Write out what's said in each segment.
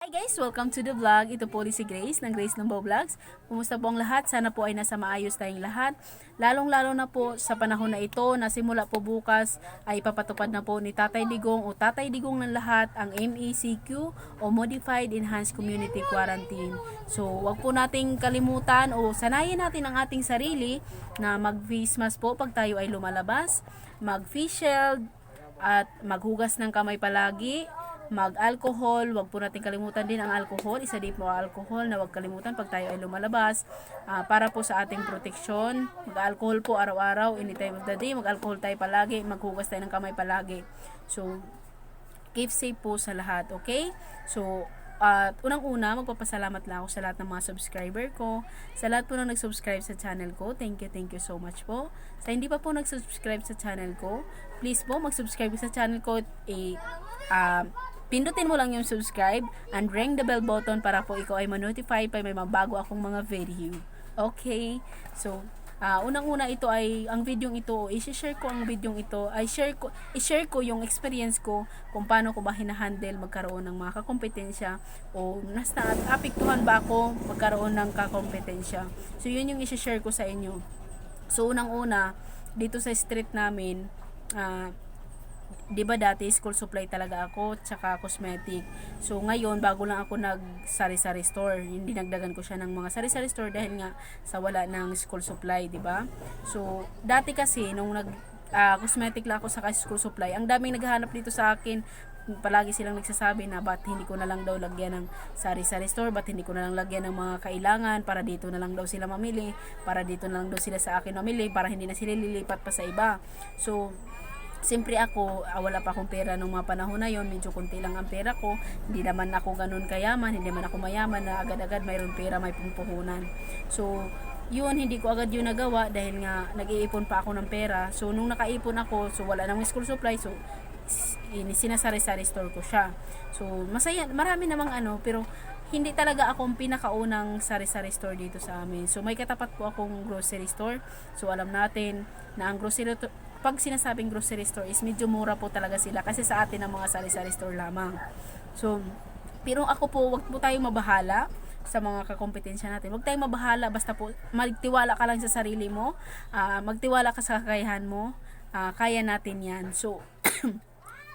Hi guys! Welcome to the vlog. Ito po si Grace ng Grace Numbo Vlogs. Kumusta po ang lahat? Sana po ay nasa maayos tayong lahat. Lalong-lalo na po sa panahon na ito na simula po bukas ay papatupad na po ni Tatay Digong o Tatay Digong ng lahat ang MECQ o Modified Enhanced Community Quarantine. So, wag po nating kalimutan o sanayin natin ang ating sarili na mag-face mask po pag tayo ay lumalabas, mag-face shield at maghugas ng kamay palagi, mag-alcohol, wag po natin kalimutan din ang alcohol, isa din po ang alcohol na wag kalimutan pag tayo ay lumalabas, para po sa ating proteksyon. Mag-alcohol po araw-araw, anytime of the day, mag-alcohol tayo palagi, maghugas tayo ng kamay palagi. So, keep safe po sa lahat, okay? So, unang-una, magpapasalamat lang ako sa lahat ng mga subscriber ko, sa lahat po na nag-subscribe sa channel ko. Thank you so much po. Sa hindi pa po nag-subscribe sa channel ko, please po mag-subscribe sa channel ko. Pindutin mo lang yung subscribe and ring the bell button para po ikaw ay ma-notify pa may mabago akong mga video. Okay? So, unang-una ito ay, ang video ito, i-share ko ang video ito, i-share ko yung experience ko kung paano ko ba hinahandle magkaroon ng mga kakompetensya o apektuhan ba ako magkaroon ng kakompetensya. So, yun yung i-share ko sa inyo. So, unang-una, dito sa street namin, di ba dati school supply talaga ako tsaka cosmetic. So ngayon bago lang ako nag sari-sari store, hindi nagdagan ko siya ng mga sari-sari store dahil nga sa wala ng school supply, di ba? So dati kasi nung cosmetic lang ako sa school supply, ang daming naghahanap dito sa akin. Palagi silang nagsasabi na ba't hindi ko na lang daw lagyan ng sari-sari store, ba't hindi ko na lang lagyan ng mga kailangan, para dito na lang daw sila mamili, para dito na lang daw sila sa akin mamili, para hindi na sila lilipat pa sa iba. So siyempre ako, wala pa akong pera nung mga panahon na yon, medyo konti lang ang pera ko, hindi naman ako ganun kayaman, hindi naman ako mayaman na agad-agad mayroon pera, may pumpuhunan. So, yun, hindi ko agad yun nagawa dahil nga nag-iipon pa ako ng pera. So, nung nakaipon ako, so wala nang school supply, so sinasari-sari store ko siya. So, masaya, marami namang pero hindi talaga akong pinakaunang sari-sari store dito sa amin. So, may katapat po akong grocery store. So, alam natin na ang grocery pag sinasabing grocery store is medyo mura po talaga sila kasi sa atin ang mga sari-sari store lamang. So, pero ako po, wag po tayong mabahala sa mga kakompetensya natin. Wag tayong mabahala, basta po magtiwala ka lang sa sarili mo, magtiwala ka sa kakayahan mo, kaya natin yan. So,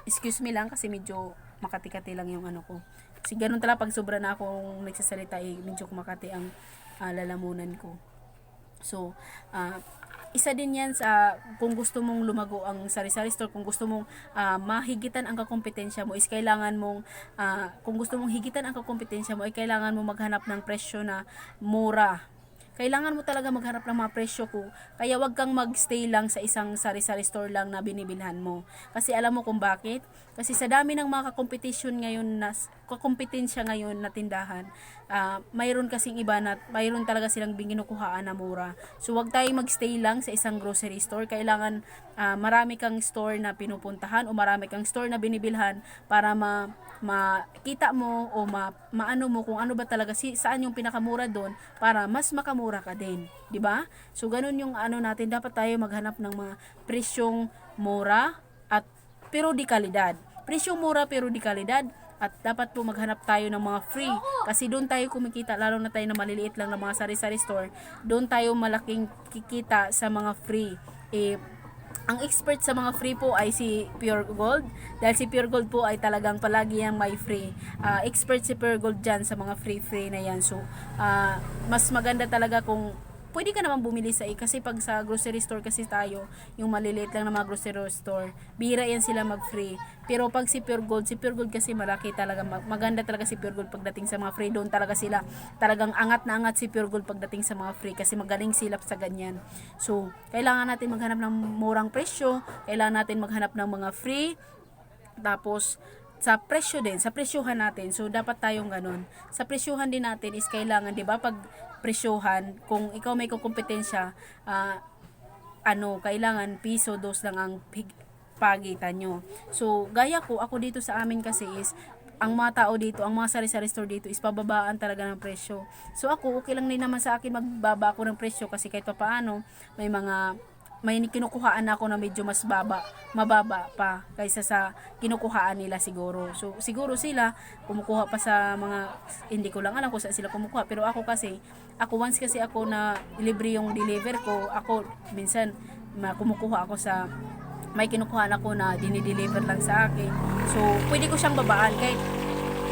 excuse me lang kasi medyo makati-kati lang yung ko. Kasi ganun talaga pag sobra na akong nagsasalita, medyo kumakati ang lalamunan ko. So, isa din yan sa kung gusto mong lumago ang sari-sari store, kung gusto mong mahigitan ang kakompetensya mo is kailangan mong kung gusto mong higitan ang kakompetensya mo ay kailangan mo maghanap ng presyo na mura. Kailangan mo talaga maghanap ng mga presyo ko. Kaya wag kang magstay lang sa isang sari-sari store lang na binibilhan mo. Kasi alam mo kung bakit? Kasi sa dami ng mga kakompetensya ngayon na tindahan, mayroon kasing iba na mayroon talaga silang ginukuhaan na mura. So wag tayong magstay lang sa isang grocery store. Kailangan marami kang store na pinupuntahan o marami kang store na binibilhan para makita mo o maano mo kung ano ba talaga saan yung pinakamura doon para mas makamura ka din, di ba? So ganun yung natin, dapat tayo maghanap ng mga presyong mura at pero di kalidad. Presyong mura pero di kalidad, at dapat po maghanap tayo ng mga free kasi doon tayo kumikita, lalo na tayo na maliliit lang na mga sari-sari store, doon tayo malaking kikita sa mga free. Ang expert sa mga free po ay si Pure Gold. Dahil si Pure Gold po ay talagang palagi yang may free. Expert si Pure Gold dyan sa mga free na yan. So, mas maganda talaga kung pwede ka naman bumili kasi pag sa grocery store kasi tayo, yung maliliit lang na mga grocery store, bihira yan sila mag-free. Pero pag si Pure Gold kasi malaki talaga, maganda talaga si Pure Gold pagdating sa mga free. Doon talaga sila, talagang angat na angat si Pure Gold pagdating sa mga free kasi magaling sila sa ganyan. So, kailangan natin maghanap ng murang presyo, kailangan natin maghanap ng mga free, tapos sa presyo din, sa presyohan natin. So dapat tayong ganun. Sa presyohan din natin is kailangan, 'di ba? Pag presyohan, kung ikaw may kompetensya, kailangan piso, dos lang ang pagitan nyo. So gaya ko, ako dito sa amin kasi is ang mga tao dito, ang mga sari-sari store dito is pababaan talaga ng presyo. So ako, okay lang din naman sa akin magbaba ako ng presyo kasi kahit paano may mga may kinukuhaan ako na medyo mababa pa kaysa sa kinukuhaan nila siguro. So siguro sila kumukuha pa sa mga, hindi ko lang alam kung saan sila kumukuha, pero ako kasi, once kasi ako na libre yung deliver ko, ako minsan kumukuha ako sa, may kinukuha ako na dinideliver lang sa akin. So pwede ko siyang babaan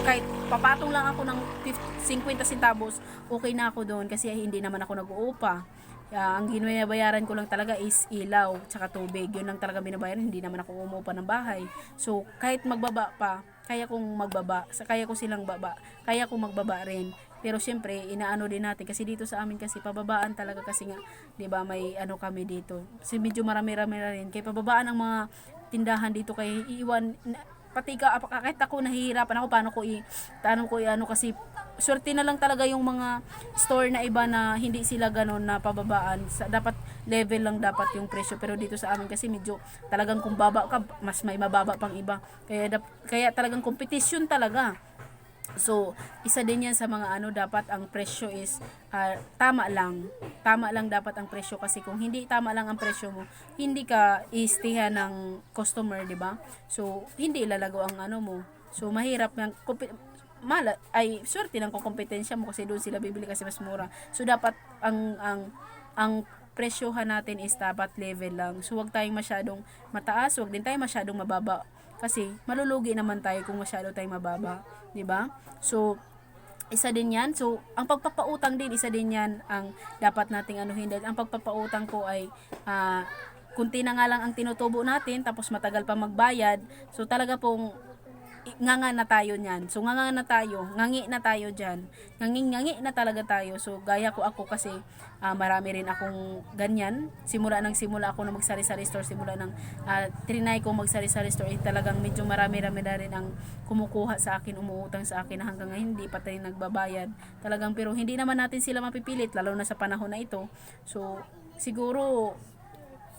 kahit papatong lang ako ng 50 centavos, okay na ako doon kasi hindi naman ako nag-uupa. Ang binabayaran ko lang talaga is ilaw tsaka tubig, yun lang talaga binabayaran, hindi naman ako umuupa ng bahay. So kahit magbaba pa, kaya kong magbaba rin. Pero syempre inaano din natin kasi dito sa amin kasi pababaan talaga kasi nga 'di ba, may ano kami dito. Kasi medyo marami-rami na rin. Kaya pababaan ang mga tindahan dito, kay iiwan pati kahit ako nahihirapan ako paano ko ano, kasi swerte na lang talaga yung mga store na iba na hindi sila ganon na pababaan. Dapat level lang dapat yung presyo, pero dito sa amin kasi medyo talagang kung baba ka mas may mababa pang iba, kaya talagang competition talaga. So isa din yan sa mga ano, dapat ang presyo is tama lang dapat ang presyo, kasi kung hindi tama lang ang presyo mo, hindi ka iistihan ng customer, di ba? So hindi ilalago ang ano mo, so mahirap ng swerte ng kompetensya mo kasi doon sila bibili kasi mas mura. So dapat ang presyohan natin is dapat level lang. So wag tayong masyadong mataas, wag din tayong masyadong mababa. Kasi malulugi naman tayo kung masyado tayong mababa, 'di ba? So isa din 'yan. So ang pagpapautang din, isa din 'yan ang dapat nating anuhin. Ang pagpapautang ko ay kunti na nga lang ang tinutubo natin tapos matagal pa magbayad. So talaga pong nganga na tayo niyan. So ngangi na tayo diyan. Ngangi na talaga tayo. So gaya ko ako kasi marami rin akong ganyan. Simula ako na magsari-sari store, trinay ko magsari-sari store, talagang medyo marami-rami na rin ang kumukuha sa akin, umuutang sa akin na hanggang ngayon hindi pa tayo nagbabayad. Talagang, pero hindi naman natin sila mapipilit lalo na sa panahon na ito. So siguro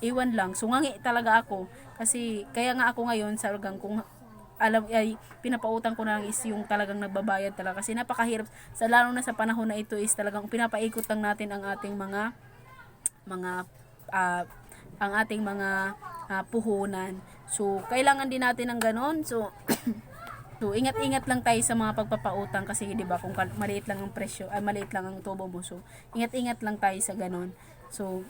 iwan lang. So ngangi talaga ako kasi kaya nga ako ngayon talagang kung alam ay pinapautang ko na lang is yung talagang nagbabayad talaga, kasi napakahirap lalo na sa panahon na ito is talagang pinapaikot lang natin ang ating mga puhunan. So kailangan din natin ng ganon. So so ingat-ingat lang tayo sa mga pagpapautang kasi 'di ba, kung maliit lang ang presyo ay maliit lang ang tubo mo, so ingat-ingat lang tayo sa ganon. So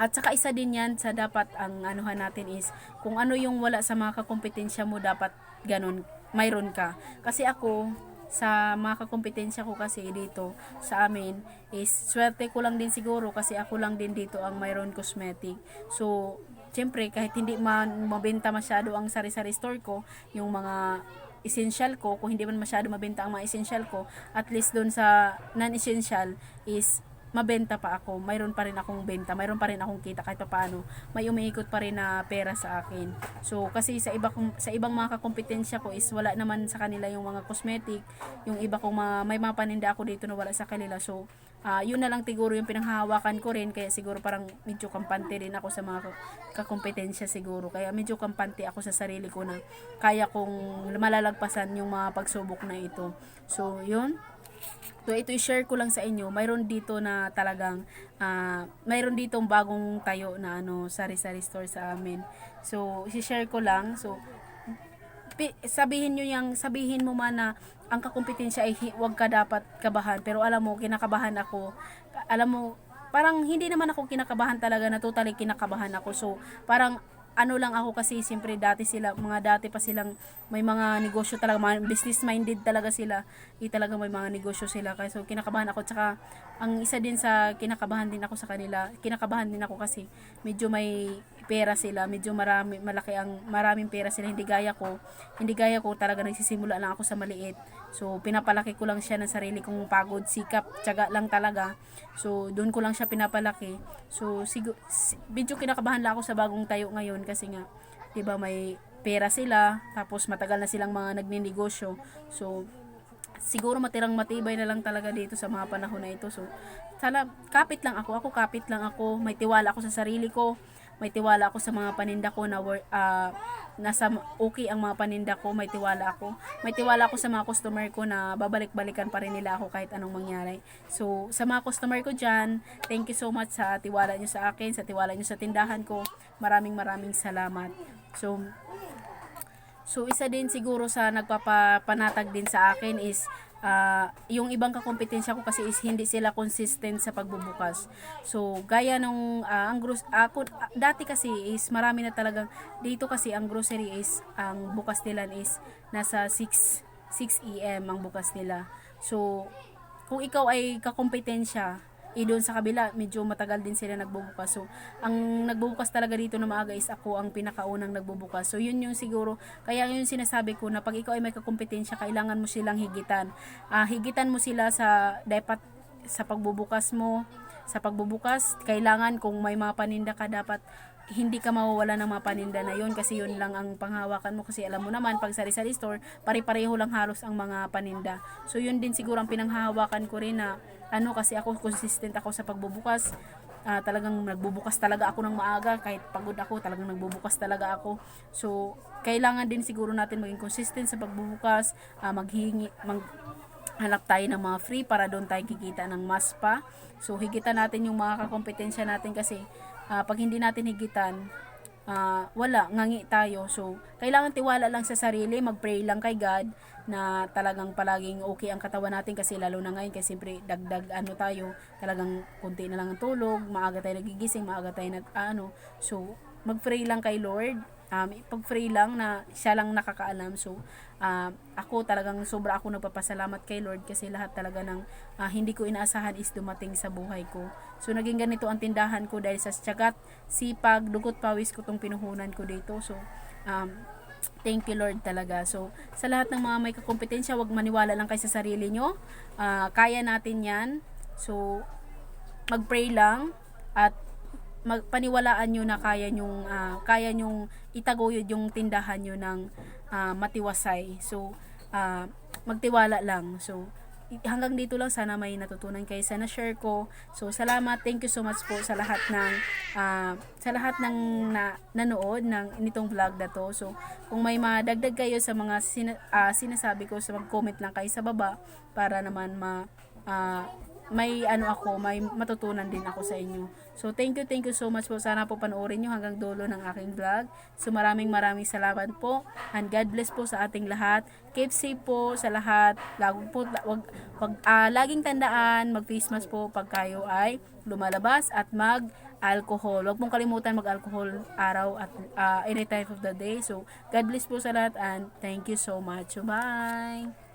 at saka isa din yan sa dapat ang anuhan natin is kung ano yung wala sa mga kakompetensya mo, dapat ganun, mayroon ka. Kasi ako, sa mga kakompetensya ko kasi dito sa amin is swerte ko lang din siguro kasi ako lang din dito ang mayroon cosmetic. So, syempre kahit hindi man mabenta masyado ang sari-sari store ko, yung mga essential ko, kung hindi man masyado mabenta ang mga essential ko, at least doon sa non-essential is mabenta pa ako, mayroon pa rin akong benta, mayroon pa rin akong kita kahit paano, may umiikot pa rin na pera sa akin. So kasi sa ibang mga kakompetensya ko is wala naman sa kanila yung mga cosmetic, yung iba kong may mga paninda ako dito na wala sa kanila. So yun na lang siguro yung pinanghahawakan ko rin, kaya siguro parang medyo kampante rin ako sa mga kakompetensya siguro, kaya medyo kampante ako sa sarili ko na kaya kong malalagpasan yung mga pagsubok na ito. So yun. So ito i-share ko lang sa inyo. Mayroon dito na talagang mayroon ditong bagong tayo na sari-sari store sa amin. So i-share ko lang. So sabihin mo man na ang kakompetensya ay huwag ka dapat kabahan, pero alam mo kinakabahan ako. Alam mo parang hindi naman ako kinakabahan talaga, na totally kinakabahan ako. So parang ano lang ako kasi siyempre dati pa silang may mga negosyo talaga, mga business minded talaga sila, talaga may mga negosyo sila, kaya so kinakabahan ako. Tsaka ang isa din sa kinakabahan din ako sa kanila, kinakabahan din ako kasi medyo may pera sila, medyo maraming pera sila, hindi gaya ko talaga, nagsisimula lang ako sa maliit. So pinapalaki ko lang siya ng sarili kong pagod, sikap, tiyaga lang talaga. So doon ko lang siya pinapalaki. So medyo kinakabahan lang ako sa bagong tayo ngayon kasi nga 'di ba may pera sila, tapos matagal na silang mga nagninegosyo. So siguro matirang matibay na lang talaga dito sa mga panahon na ito. So kapit lang ako, may tiwala ako sa sarili ko, may tiwala ako sa mga paninda ko na nasa okay ang mga paninda ko, may tiwala ako. May tiwala ako sa mga customer ko na babalik-balikan pa rin nila ako kahit anong mangyari. So, sa mga customer ko dyan, thank you so much sa tiwala nyo sa akin, sa tiwala nyo sa tindahan ko. Maraming salamat. So isa din siguro sa nagpapapanatag din sa akin is yung ibang kakompetensya ko kasi is hindi sila consistent sa pagbubukas. So gaya nung ako dati kasi is marami na talagang dito kasi ang grocery is ang bukas nila is nasa 6 AM ang bukas nila. So kung ikaw ay kakompetensya doon sa kabila, medyo matagal din sila nagbubukas. So, ang nagbubukas talaga dito na maaga is ako ang pinakaunang nagbubukas. So, yun yung siguro, kaya yun sinasabi ko na pag ikaw ay may kakompetensya, kailangan mo silang higitan. Higitan mo sila dapat sa pagbubukas mo. Sa pagbubukas, kailangan kung may mga paninda ka, dapat hindi ka mawawala ng mga paninda na yun kasi yun lang ang panghawakan mo kasi alam mo naman pag sari-sari store pare-pareho lang halos ang mga paninda. So yun din siguro ang pinanghahawakan ko rin na kasi ako consistent ako sa pagbubukas. Talagang nagbubukas talaga ako ng maaga kahit pagod ako, talagang nagbubukas talaga ako. So kailangan din siguro natin maging consistent sa pagbubukas, hanap tayo ng mga free para doon tayo kikita ng mas pa. So higitan natin yung mga kakompetensya natin kasi pag hindi natin higitan, wala, ngangi tayo. So, kailangan tiwala lang sa sarili, mag-pray lang kay God na talagang palaging okay ang katawan natin kasi lalo na ngayon kasi siyempre dagdag tayo, talagang kunti na lang ang tulog, maaga tayo nagigising, maaga tayo so, mag-pray lang kay Lord. Pag-pray lang na siya lang nakakaalam. So, ako talagang sobra ako nagpapasalamat kay Lord kasi lahat talaga ng hindi ko inaasahan is dumating sa buhay ko. So, naging ganito ang tindahan ko dahil sa tiyagat, sipag, dugot, pawis ko tong pinuhunan ko dito. So, thank you Lord talaga. So, sa lahat ng mga may kakompetensya, wag maniwala lang kayo sa sarili nyo. Kaya natin yan. So, mag-pray lang at paniwalaan nyo na kaya nyong itaguyod yung tindahan nyo ng matiwasay. So, magtiwala lang. So, hanggang dito lang, sana may natutunan kayo sa na-share ko. So, salamat, thank you so much po sa lahat ng nanood ng nitong vlog na to. So, kung may madagdag kayo sa mga sinasabi ko, sa mag-comment lang kayo sa baba para naman may matutunan din ako sa inyo. So, thank you so much po. Sana po panoorin nyo hanggang dulo ng aking vlog. So, maraming salamat po. And God bless po sa ating lahat. Keep safe po sa lahat. Laging tandaan, mag-face mask po pag kayo ay lumalabas at mag-alcohol. Huwag mong kalimutan mag-alcohol araw at any time of the day. So, God bless po sa lahat and thank you so much. So, bye!